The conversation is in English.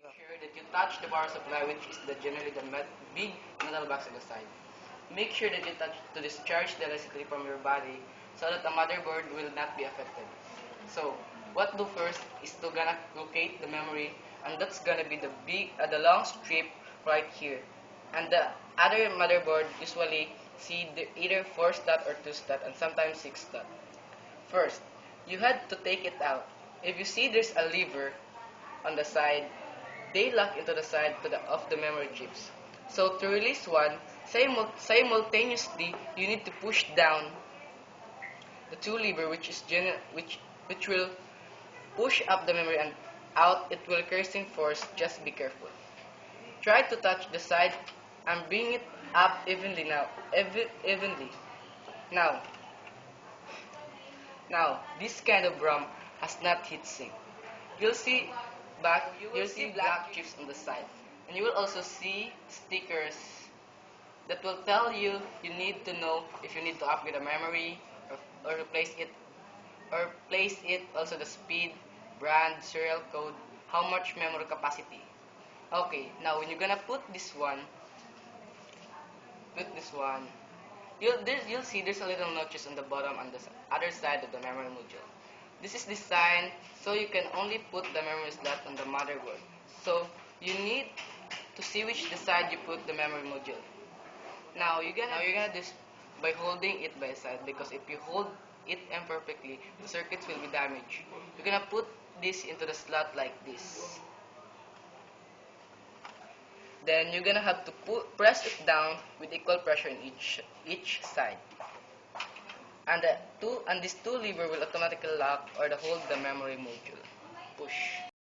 Sure that you touch the power supply, which is generally the big metal box on the side. Make sure that you touch to discharge the electricity from your body so that the motherboard will not be affected. So, what do first is to gonna locate the memory, and that's gonna be the long strip right here. And the other motherboard usually see either 4 slot or 2 slot and sometimes 6 slot. First, you had to take it out. If you see there's a lever on the side, they lock into the side of the memory chips. So to release one, simultaneously you need to push down the two lever, which will push up the memory and out. It will increasing force. Just be careful. Try to touch the side and bring it up evenly now. Evenly. Now, this kind of ROM has not heat sink. You'll see you'll see black chips on the side. And you will also see stickers that will tell you need to know if you need to upgrade the memory or replace it or place it, also the speed, brand, serial code, how much memory capacity. Okay, now when you're gonna put this one, you'll see there's a little notches on the bottom on the other side of the memory module. This is designed so you can only put the memory slot on the motherboard. So you need to see which side you put the memory module. Now you're gonna do this by holding it by side, because if you hold it imperfectly, the circuits will be damaged. You're gonna put this into the slot like this. Then you're gonna have to press it down with equal pressure in each side. And these two levers will automatically lock or hold the memory module. Push.